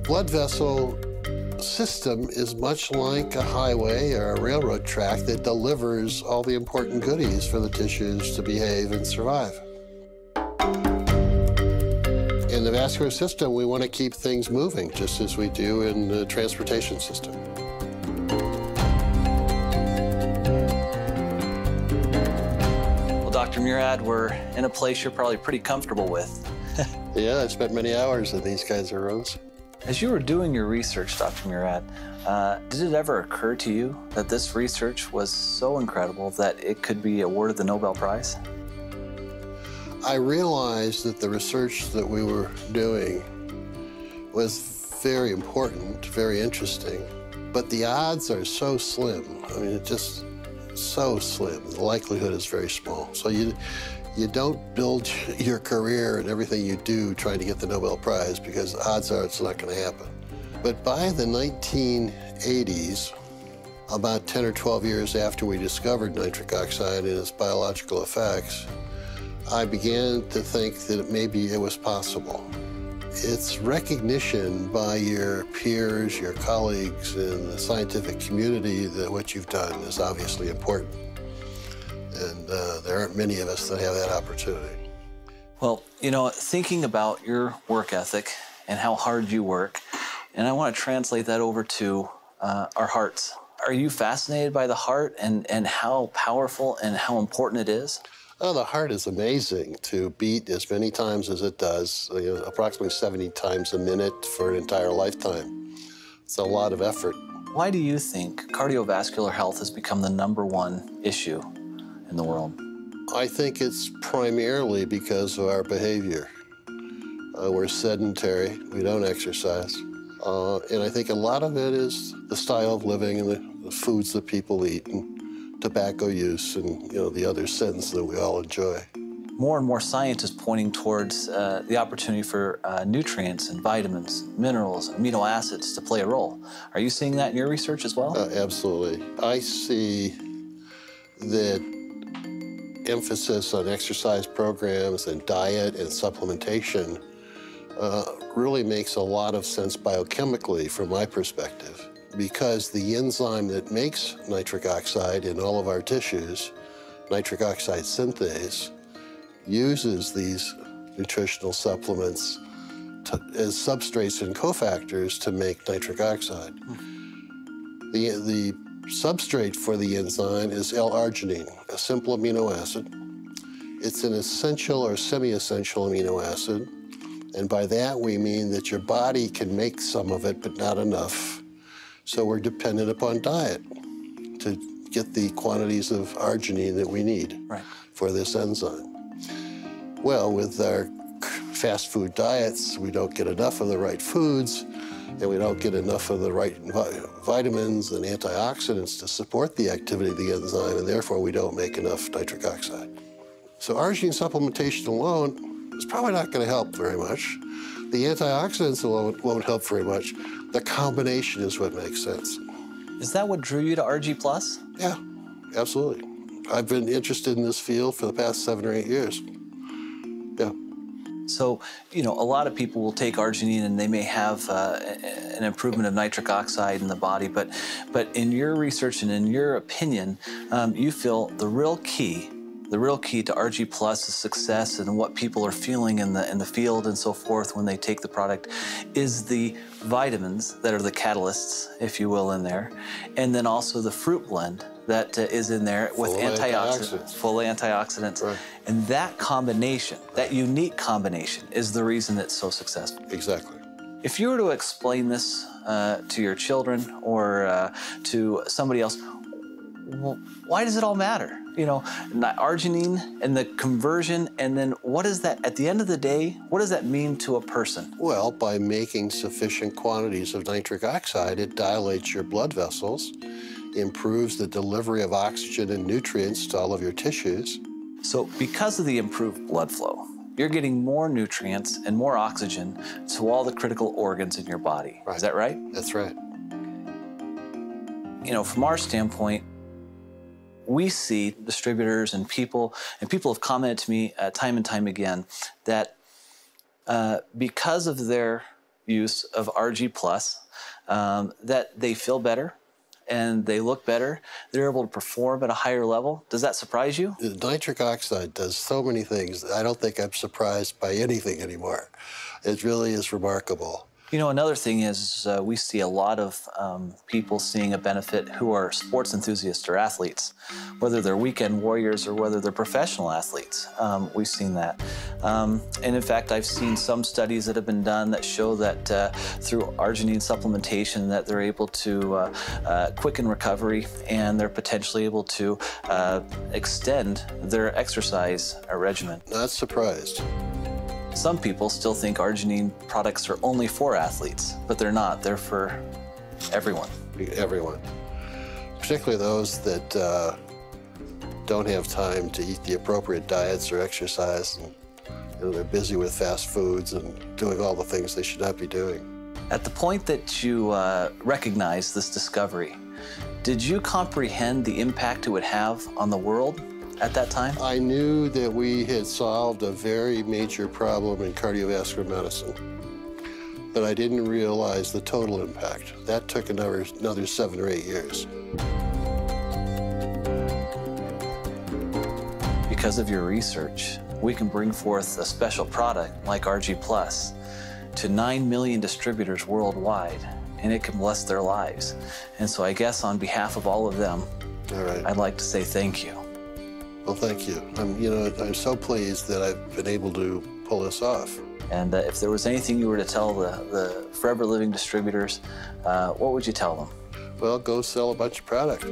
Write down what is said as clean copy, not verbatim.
blood vessel system is much like a highway or a railroad track that delivers all the important goodies for the tissues to behave and survive. In the vascular system, we want to keep things moving, just as we do in the transportation system. Well, Dr. Murad, we're in a place you're probably pretty comfortable with. Yeah, I spent many hours in these kinds of rooms. As you were doing your research, Dr. Murad, did it ever occur to you that this research was so incredible that it could be awarded the Nobel Prize? I realized that the research that we were doing was very important, very interesting, but the odds are so slim. I mean, it's just so slim. The likelihood is very small. So you don't build your career and everything you do trying to get the Nobel Prize, because odds are it's not going to happen. But by the 1980s, about 10 or 12 years after we discovered nitric oxide and its biological effects, I began to think that maybe it was possible. It's recognition by your peers, your colleagues in the scientific community that what you've done is obviously important. And there aren't many of us that have that opportunity. Well, you know, thinking about your work ethic and how hard you work, and I want to translate that over to our hearts. Are you fascinated by the heart and how powerful and how important it is? Oh, the heart is amazing to beat as many times as it does, approximately 70 times a minute for an entire lifetime. It's a lot of effort. Why do you think cardiovascular health has become the #1 issue in the world? I think it's primarily because of our behavior. We're sedentary, we don't exercise. And I think a lot of it is the style of living and the foods that people eat and tobacco use and the other sins that we all enjoy. More and more science is pointing towards the opportunity for nutrients and vitamins, minerals, amino acids to play a role. Are you seeing that in your research as well? Absolutely. I see that emphasis on exercise programs and diet and supplementation really makes a lot of sense biochemically from my perspective, because the enzyme that makes nitric oxide in all of our tissues, nitric oxide synthase, uses these nutritional supplements as substrates and cofactors to make nitric oxide. The substrate for the enzyme is L-arginine, a simple amino acid. It's an essential or semi-essential amino acid, and by that we mean that your body can make some of it, but not enough. So we're dependent upon diet to get the quantities of arginine that we need for this enzyme. Well, with our fast food diets, we don't get enough of the right foods, and we don't get enough of the right vitamins and antioxidants to support the activity of the enzyme, and therefore we don't make enough nitric oxide. So arginine supplementation alone is probably not going to help very much. The antioxidants alone won't help very much. The combination is what makes sense. Is that what drew you to ARGI+? Yeah, absolutely. I've been interested in this field for the past 7 or 8 years. Yeah. So, a lot of people will take arginine and they may have an improvement of nitric oxide in the body, but in your research and in your opinion, you feel the real key to ARGI+'s success and what people are feeling in the field and so forth when they take the product is the vitamins that are the catalysts, if you will, in there, and then also the fruit blend that is in there with full antioxidants. Right. And that combination, that unique combination, is the reason it's so successful. Exactly. If you were to explain this to your children or to somebody else, well, why does it all matter? Arginine and the conversion, and then what is that, at the end of the day, what does that mean to a person? Well, by making sufficient quantities of nitric oxide, it dilates your blood vessels, improves the delivery of oxygen and nutrients to all of your tissues. So because of the improved blood flow, you're getting more nutrients and more oxygen to all the critical organs in your body. Right. Is that right? That's right. From our standpoint, we see distributors and people have commented to me time and time again that because of their use of ARGI Plus, that they feel better and they look better. They're able to perform at a higher level. Does that surprise you? Nitric oxide does so many things. I don't think I'm surprised by anything anymore. It really is remarkable. You know, another thing is we see a lot of people seeing a benefit who are sports enthusiasts or athletes, whether they're weekend warriors or whether they're professional athletes. We've seen that. And in fact, I've seen some studies that have been done that show that through arginine supplementation that they're able to quicken recovery and they're potentially able to extend their exercise regimen. Not surprised. Some people still think arginine products are only for athletes, but they're not. They're for everyone. Everyone. Particularly those that don't have time to eat the appropriate diets or exercise. And, they're busy with fast foods and doing all the things they should not be doing. At the point that you recognized this discovery, did you comprehend the impact it would have on the world at that time? I knew that we had solved a very major problem in cardiovascular medicine, but I didn't realize the total impact. That took another 7 or 8 years. Because of your research, we can bring forth a special product like ARGI Plus to 9 million distributors worldwide, and it can bless their lives. And so I guess on behalf of all of them, All right. I'd like to say thank you. Well, thank you. I'm so pleased that I've been able to pull this off. And if there was anything you were to tell the Forever Living distributors, what would you tell them? Well, go sell a bunch of product.